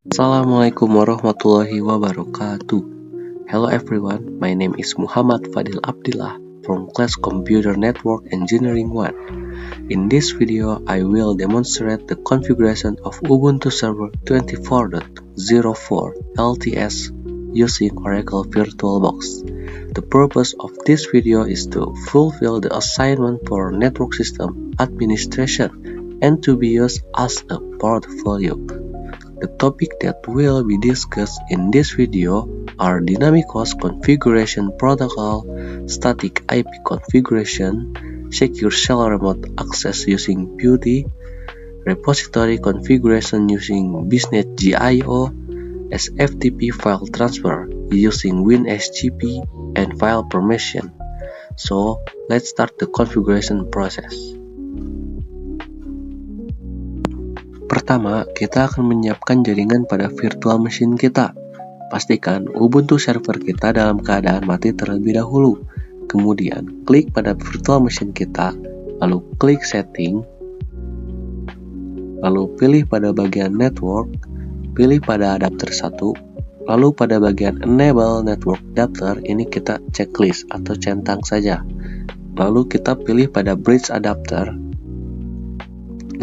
Assalamualaikum warahmatullahi wabarakatuh. Hello everyone, my name is Muhammad Fadil Abdillah from class Computer Network Engineering 1. In this video, I will demonstrate the configuration of Ubuntu Server 24.04 LTS using Oracle VirtualBox. The purpose of this video is to fulfill the assignment for network system administration and to be used as a portfolio. The topic that will be discussed in this video are dynamic host configuration protocol, static IP configuration, secure shell remote access using PuTTY, repository configuration using BiznetGIO, SFTP file transfer using WinSGP, and file permission. So, let's start the configuration process. Pertama, kita akan menyiapkan jaringan pada virtual machine kita. Pastikan Ubuntu server kita dalam keadaan mati terlebih dahulu. Kemudian, klik pada virtual machine kita, lalu klik setting, lalu pilih pada bagian network, pilih pada adapter 1, lalu pada bagian enable network adapter, ini kita checklist atau centang saja. Lalu kita pilih pada bridge adapter.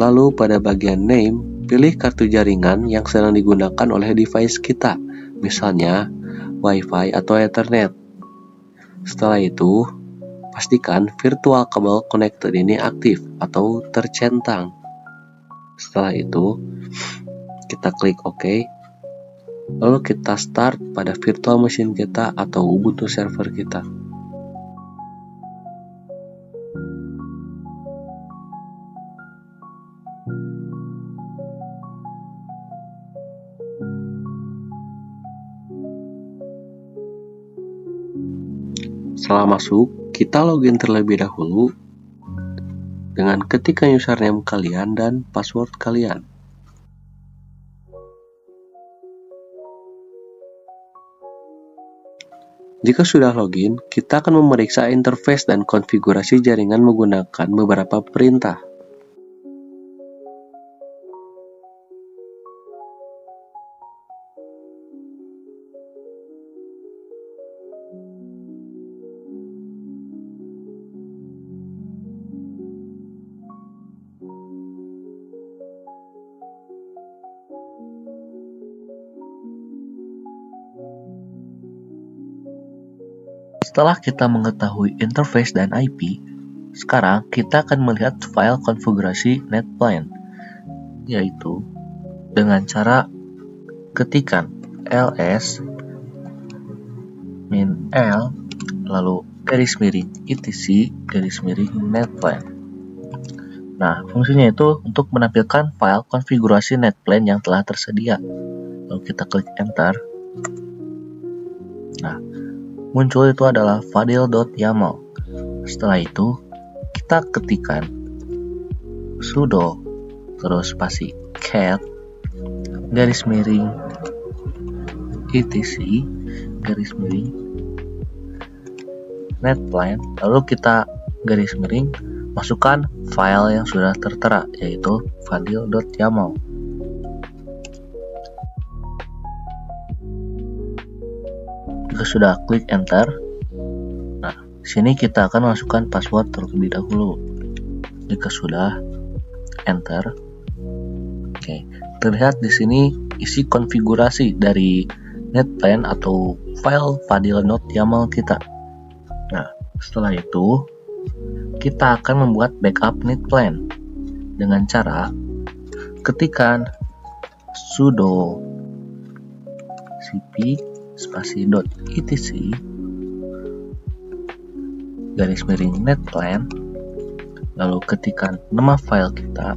Lalu pada bagian name, pilih kartu jaringan yang sedang digunakan oleh device kita, misalnya Wi-Fi atau Ethernet. Setelah itu, pastikan virtual cable connected ini aktif atau tercentang. Setelah itu, kita klik OK. Lalu kita start pada virtual machine kita atau Ubuntu server kita. Setelah masuk, kita login terlebih dahulu dengan ketikan username kalian dan password kalian. Jika sudah login, kita akan memeriksa interface dan konfigurasi jaringan menggunakan beberapa perintah. Setelah kita mengetahui interface dan IP, sekarang kita akan melihat file konfigurasi NetPlan, yaitu dengan cara ketikan ls -l lalu garis miring etc garis miring NetPlan. Nah, fungsinya itu untuk menampilkan file konfigurasi NetPlan yang telah tersedia. Lalu kita klik enter. Nah, muncul itu adalah fadil.yaml. Setelah itu, kita ketikkan sudo terus spasi cat garis miring etc garis miring NetPlan, lalu kita garis miring masukkan file yang sudah tertera, yaitu fadil.yaml. Jika sudah klik enter, nah sini kita akan masukkan password terlebih dahulu. Jika sudah enter, oke, terlihat di sini isi konfigurasi dari NetPlan atau file fadil.yaml kita. Nah, setelah itu kita akan membuat backup NetPlan dengan cara ketikkan sudo cp spasi .etc garis miring NetPlan, lalu ketikkan nama file kita,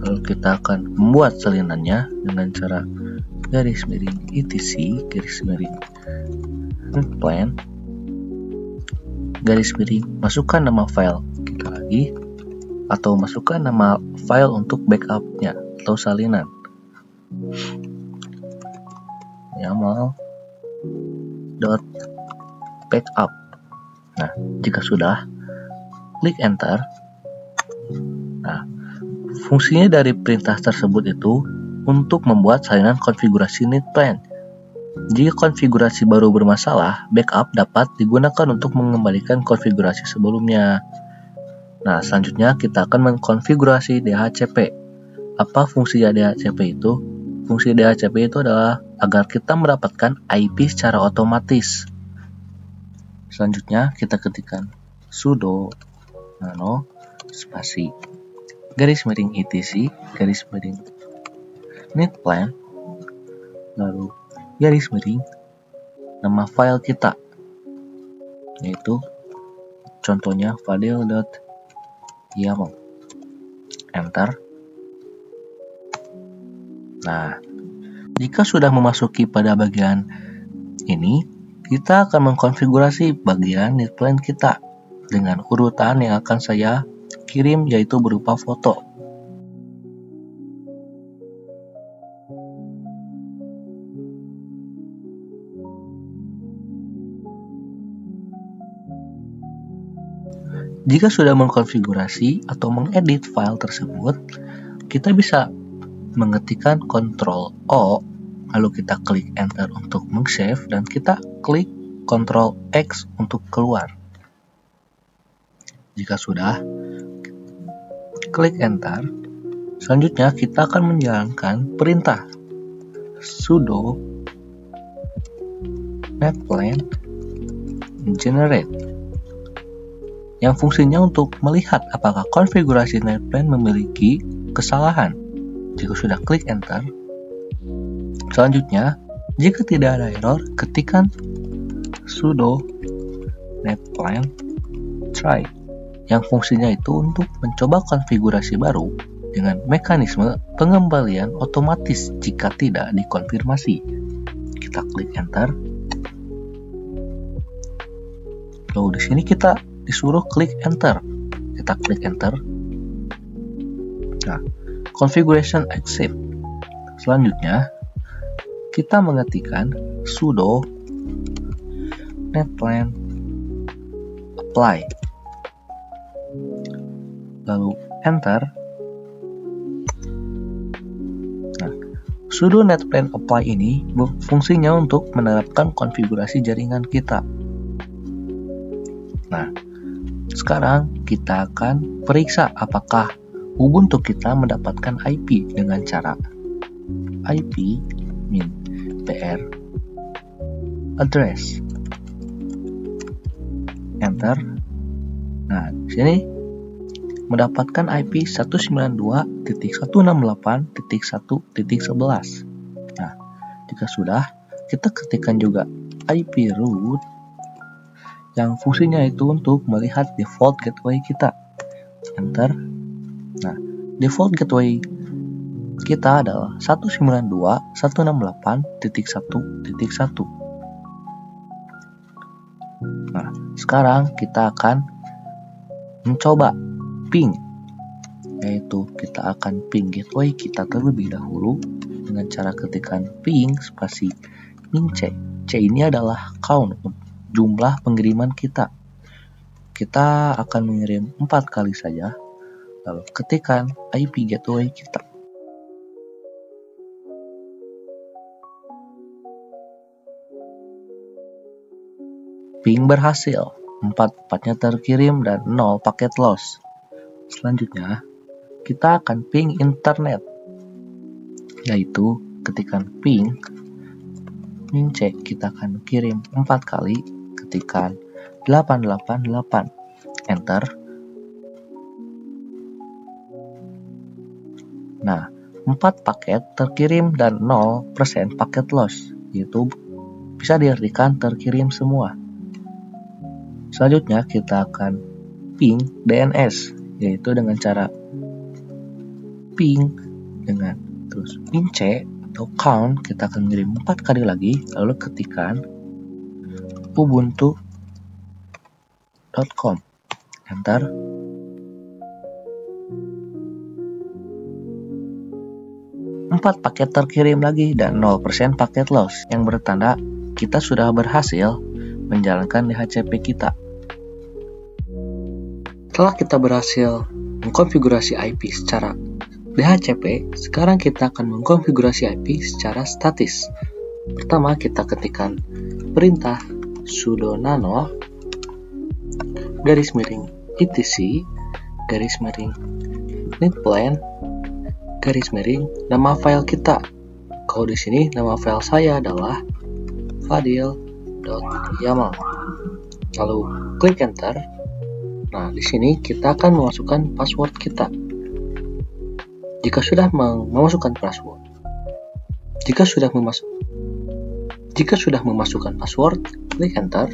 lalu kita akan membuat salinannya dengan cara garis miring etc garis miring NetPlan garis miring masukkan nama file kita lagi, atau masukkan nama file untuk backupnya atau salinan yaml.backup. Nah, jika sudah, klik enter. Nah, fungsinya dari perintah tersebut itu untuk membuat salinan konfigurasi NetPlan. Jika konfigurasi baru bermasalah, backup dapat digunakan untuk mengembalikan konfigurasi sebelumnya. Nah, selanjutnya kita akan mengkonfigurasi DHCP. Apa fungsi DHCP itu? Fungsi DHCP itu adalah agar kita mendapatkan IP secara otomatis. Selanjutnya kita ketikkan sudo nano spasi garis miring etc garis miring netplan lalu garis miring nama file kita, yaitu contohnya fadil.yaml. Enter. Nah, jika sudah memasuki pada bagian ini, kita akan mengkonfigurasi bagian netplan kita dengan urutan yang akan saya kirim, yaitu berupa foto. Jika sudah mengkonfigurasi atau mengedit file tersebut, kita bisa mengetikkan Ctrl O, lalu kita klik Enter untuk meng-save, dan kita klik Ctrl X untuk keluar. Jika sudah, klik Enter. Selanjutnya kita akan menjalankan perintah sudo netplan generate, yang fungsinya untuk melihat apakah konfigurasi netplan memiliki kesalahan. Jika sudah, klik Enter. Selanjutnya, jika tidak ada error, ketikkan sudo netplan try, yang fungsinya itu untuk mencoba konfigurasi baru dengan mekanisme pengembalian otomatis jika tidak dikonfirmasi. Kita klik Enter. Lalu di sini kita disuruh klik Enter. Kita klik Enter. Nah, configuration accept. Selanjutnya, kita mengetikkan sudo netplan apply. Lalu Enter. Nah, sudo netplan apply ini fungsinya untuk menerapkan konfigurasi jaringan kita. Nah, sekarang kita akan periksa apakah Ubuntu kita mendapatkan IP dengan cara IP min pr address. Enter. Nah, di sini mendapatkan IP 192.168.1.11. Nah, jika sudah, kita ketikkan juga IP root, yang fungsinya itu untuk melihat default gateway kita. Enter. Nah, default gateway kita adalah 192.168.1.1. Nah, sekarang kita akan mencoba ping, yaitu kita akan ping gateway kita terlebih dahulu dengan cara ketikkan ping spasi min c. C ini adalah count, jumlah pengiriman kita. Kita akan mengirim 4 kali saja. Lalu ketikkan IP gateway kita. Ping berhasil, 4-4-nya terkirim dan 0 paket loss. Selanjutnya, kita akan ping internet, yaitu ketikkan ping min c, kita akan kirim 4 kali, ketikkan 888. Enter. Nah, 4 paket terkirim dan 0% paket loss, yaitu bisa diartikan terkirim semua. Selanjutnya kita akan ping DNS, yaitu dengan cara ping dengan terus min c atau count, kita akan kirim 4 kali lagi, lalu ketikkan ubuntu.com. Enter. Empat paket terkirim lagi dan 0% paket loss, yang bertanda kita sudah berhasil menjalankan DHCP kita. Setelah kita berhasil mengkonfigurasi IP secara DHCP, sekarang kita akan mengkonfigurasi IP secara statis. Pertama, kita ketikkan perintah sudo nano --etc --netplan nama file kita. Kalau di sini nama file saya adalah fadil.yaml. Lalu klik enter. Nah, di sini kita akan memasukkan password kita. Jika sudah memasukkan password, jika sudah memasukkan password, klik enter.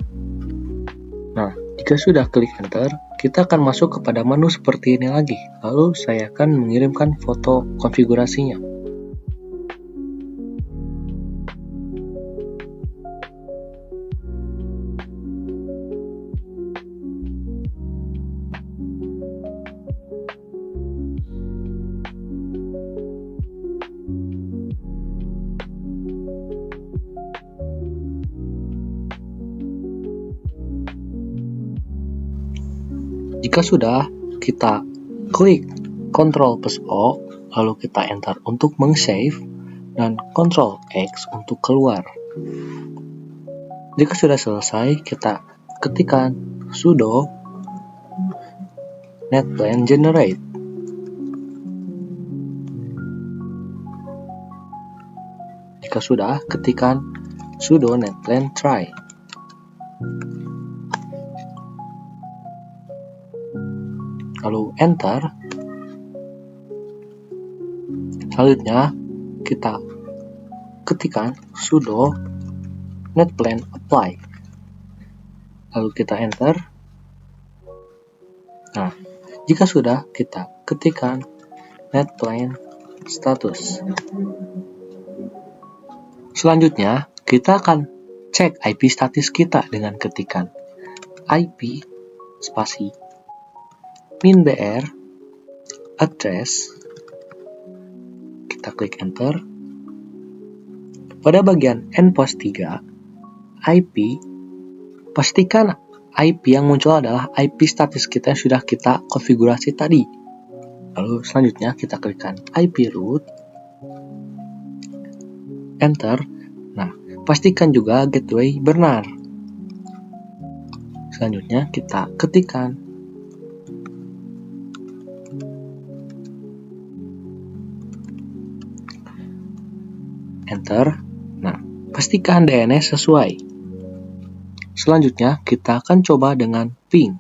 Nah, jika sudah klik enter, kita akan masuk kepada menu seperti ini lagi. Lalu saya akan mengirimkan foto konfigurasinya. Jika sudah, kita klik Ctrl+O, lalu kita enter untuk meng-save, dan Ctrl+X untuk keluar. Jika sudah selesai, kita ketikkan sudo netplan generate. Jika sudah, ketikkan sudo netplan try. Lalu enter. Selanjutnya kita ketikkan sudo netplan apply. Lalu kita enter. Nah, jika sudah, kita ketikkan netplan status. Selanjutnya, kita akan cek IP status kita dengan ketikan IP spasi minbr address. Kita klik enter. Pada bagian endpost 3 IP, pastikan IP yang muncul adalah IP status kita yang sudah kita konfigurasi tadi. Lalu selanjutnya kita klikkan IP root, enter. Nah, pastikan juga gateway benar. Selanjutnya kita ketikkan enter. Nah, pastikan DNS sesuai. Selanjutnya kita akan coba dengan ping.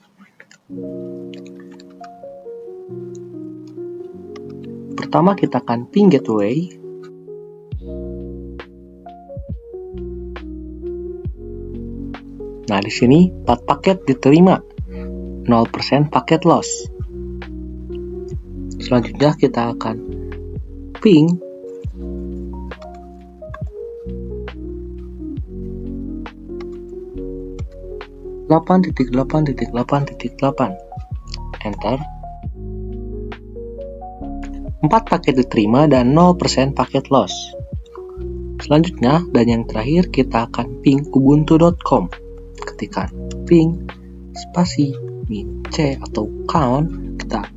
Pertama kita akan ping gateway. Nah, di sini 4 paket diterima, 0% paket loss. Selanjutnya kita akan ping .8.8.8. Enter. 4 paket diterima dan 0% paket loss. Selanjutnya, dan yang terakhir, kita akan ping ubuntu.com. Ketikkan ping spasi min c atau count. Kita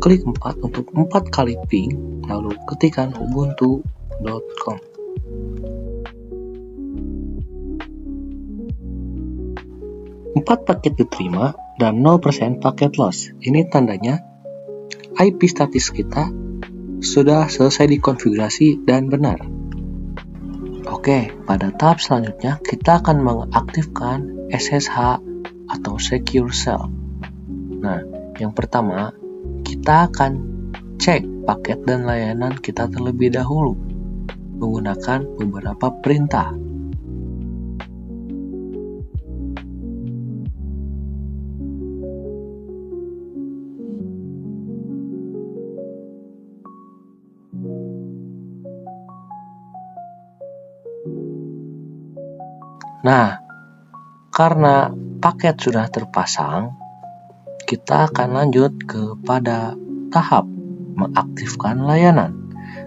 klik 4 untuk 4 kali ping, lalu ketikkan ubuntu.com. Empat paket diterima dan 0% paket loss. Ini tandanya IP status kita sudah selesai dikonfigurasi dan benar. Oke, pada tahap selanjutnya kita akan mengaktifkan SSH atau Secure Shell. Nah, yang pertama kita akan cek paket dan layanan kita terlebih dahulu menggunakan beberapa perintah. Nah, karena paket sudah terpasang, kita akan lanjut kepada tahap mengaktifkan layanan.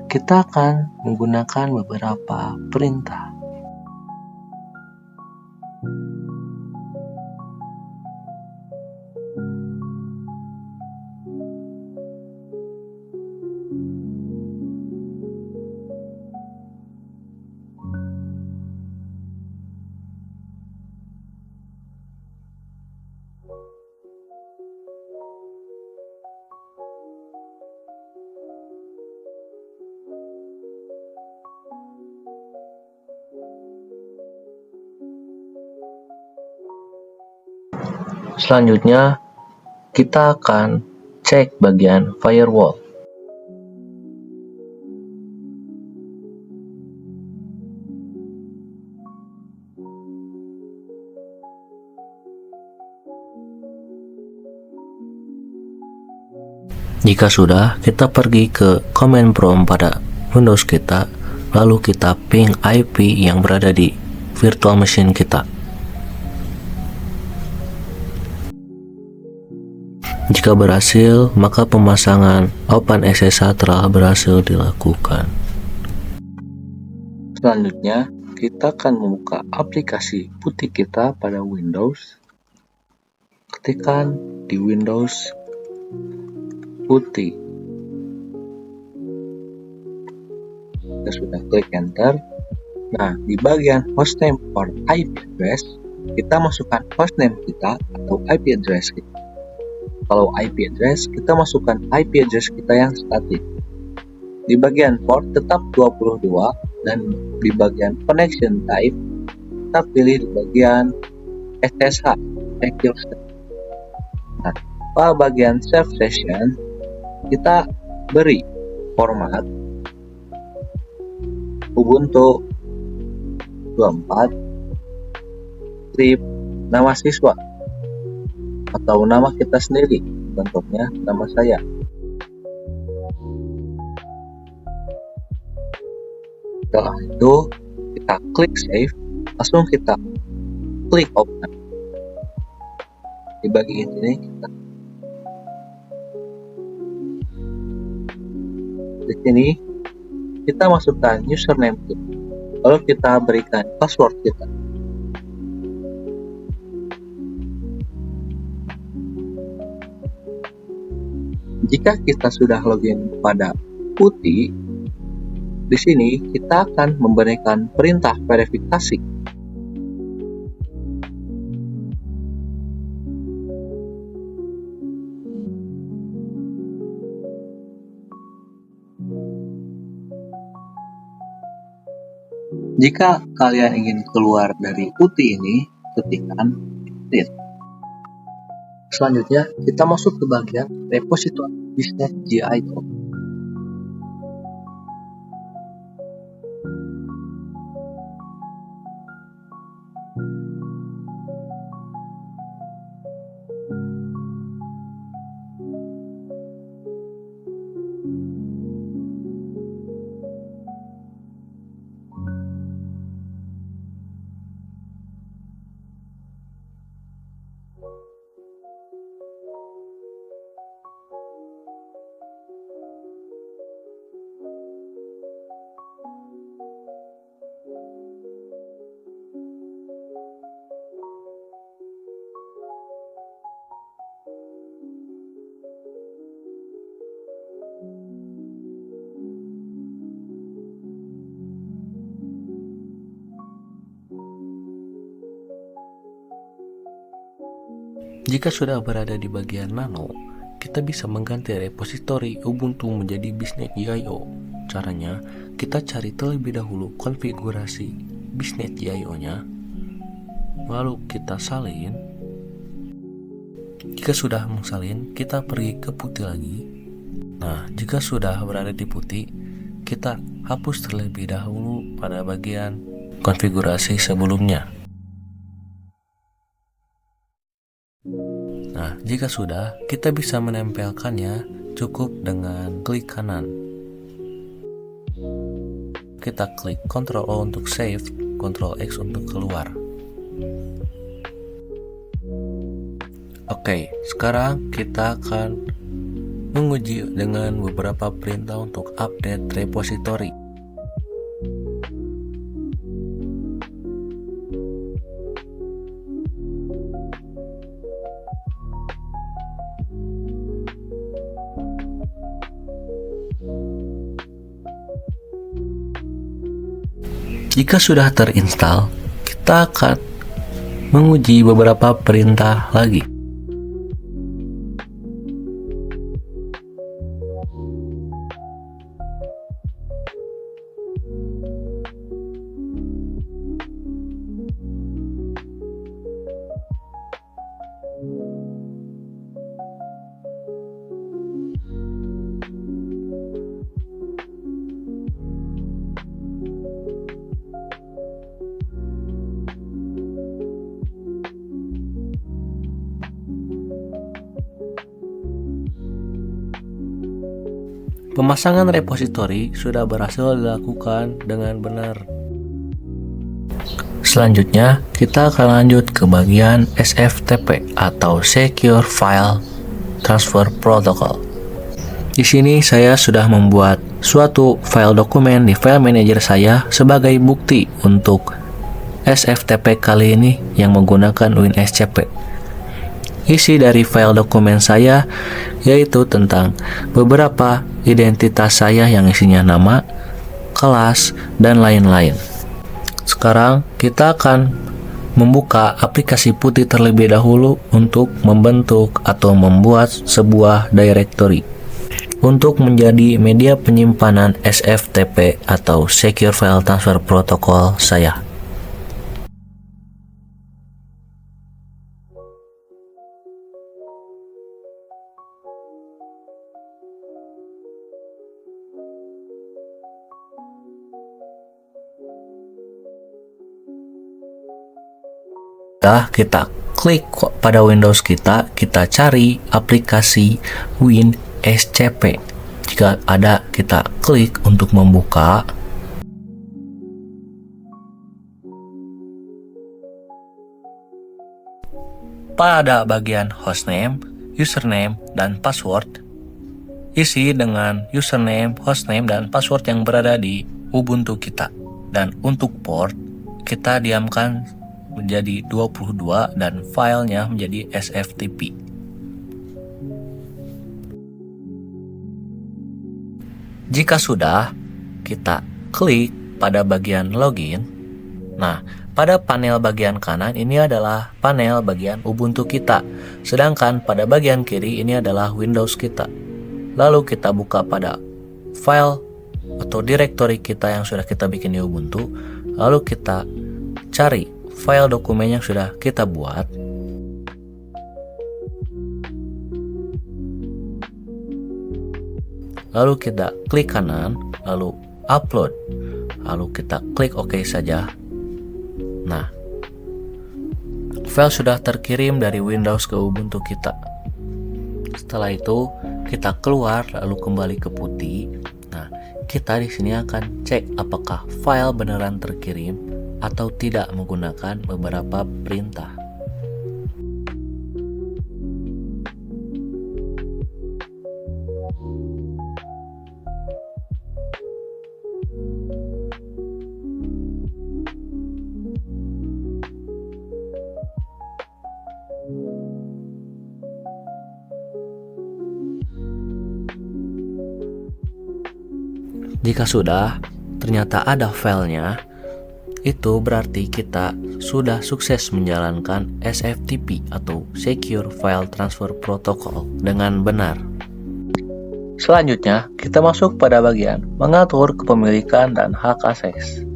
Kita akan menggunakan beberapa perintah. Selanjutnya, kita akan cek bagian firewall. Jika sudah, kita pergi ke command prompt pada Windows kita, lalu kita ping IP yang berada di virtual machine kita. Jika berhasil, maka pemasangan OpenSSH telah berhasil dilakukan. Selanjutnya, kita akan membuka aplikasi putih kita pada Windows. Ketikkan di Windows putih. Kita sudah klik enter. Nah, di bagian hostname or IP address, kita masukkan hostname kita atau IP address kita. Kalau IP address, kita masukkan IP address kita yang statis. Di bagian port tetap 22 dan di bagian connection type, kita pilih di bagian SSH, secure session. Nah, pada bagian save session, kita beri format Ubuntu 24 strip nama siswa atau nama kita sendiri, contohnya nama saya. Setelah itu kita klik save, langsung kita klik open. Di bagian ini di sini kita masukkan username kita, lalu kita berikan password kita. Jika kita sudah login pada putih, di sini kita akan memberikan perintah verifikasi. Jika kalian ingin keluar dari putih ini, ketikkan exit. Selanjutnya, kita masuk ke bagian repositori business.gio. Jika sudah berada di bagian nano, kita bisa mengganti repositori Ubuntu menjadi business.gio. Caranya, kita cari terlebih dahulu konfigurasi business.gio-nya, lalu kita salin. Jika sudah mengsalin, kita pergi ke putih lagi. Nah, jika sudah berada di putih, kita hapus terlebih dahulu pada bagian konfigurasi sebelumnya. Nah, jika sudah, kita bisa menempelkannya cukup dengan klik kanan. Kita klik Ctrl O untuk save, Ctrl X untuk keluar. Oke, sekarang kita akan menguji dengan beberapa perintah untuk update repositori. Jika sudah terinstall, kita akan menguji beberapa perintah lagi. Pemasangan repositori sudah berhasil dilakukan dengan benar. Selanjutnya, kita akan lanjut ke bagian SFTP atau Secure File Transfer Protocol. Di sini saya sudah membuat suatu file dokumen di file manager saya sebagai bukti untuk SFTP kali ini yang menggunakan WinSCP. Isi dari file dokumen saya yaitu tentang beberapa identitas saya yang isinya nama, kelas, dan lain-lain. Sekarang kita akan membuka aplikasi putih terlebih dahulu untuk membentuk atau membuat sebuah directory untuk menjadi media penyimpanan SFTP atau Secure File Transfer Protocol saya. Kita klik pada Windows kita cari aplikasi WinSCP. Jika ada, kita klik untuk membuka. Pada bagian hostname, username, dan password, isi dengan username, hostname, dan password yang berada di Ubuntu kita. Dan untuk port, kita diamkan menjadi 22 dan filenya menjadi SFTP. Jika sudah, kita klik pada bagian login. Nah, pada panel bagian kanan ini adalah panel bagian Ubuntu kita, sedangkan pada bagian kiri ini adalah Windows kita. Lalu kita buka pada file atau directory kita yang sudah kita bikin di Ubuntu, lalu kita cari file dokumen yang sudah kita buat. Lalu kita klik kanan, lalu upload. Lalu kita klik OK saja. Nah, file sudah terkirim dari Windows ke Ubuntu kita. Setelah itu, kita keluar lalu kembali ke putih. Nah, kita di sini akan cek apakah file beneran terkirim atau tidak menggunakan beberapa perintah. Jika sudah, ternyata ada filenya, itu berarti kita sudah sukses menjalankan SFTP atau Secure File Transfer Protocol dengan benar. Selanjutnya, kita masuk pada bagian mengatur kepemilikan dan hak akses.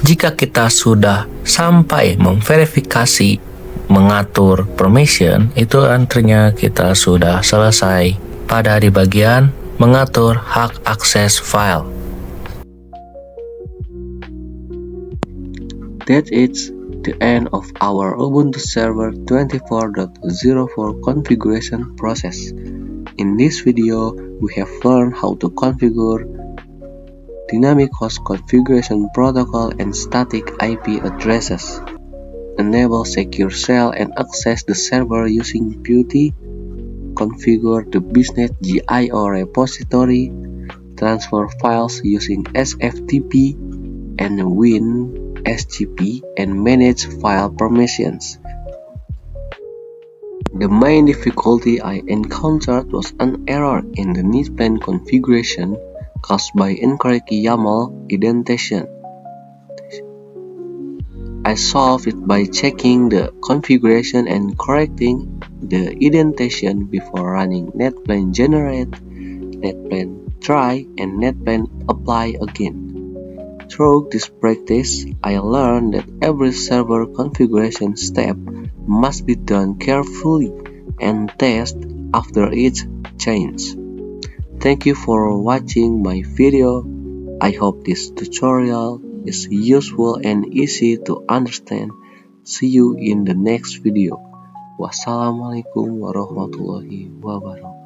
Jika kita sudah sampai memverifikasi, mengatur permission, itu artinya kita sudah selesai pada di bagian mengatur hak akses file. That is the end of our Ubuntu Server 24.04 configuration process. In this video, we have learned how to configure dynamic host configuration protocol and static IP addresses, enable secure shell and access the server using Putty, configure the business GIO repository, transfer files using SFTP and WinSGP, and manage file permissions. The main difficulty I encountered was an error in the NetBeans configuration caused by incorrect YAML indentation. I solved it by checking the configuration and correcting the indentation before running NetBeans generate, NetBeans try, and NetBeans apply again. Through this practice, I learned that every server configuration step must be done carefully and tested after each change. Thank you for watching my video. I hope this tutorial is useful and easy to understand. See you in the next video. Wassalamualaikum warahmatullahi wabarakatuh.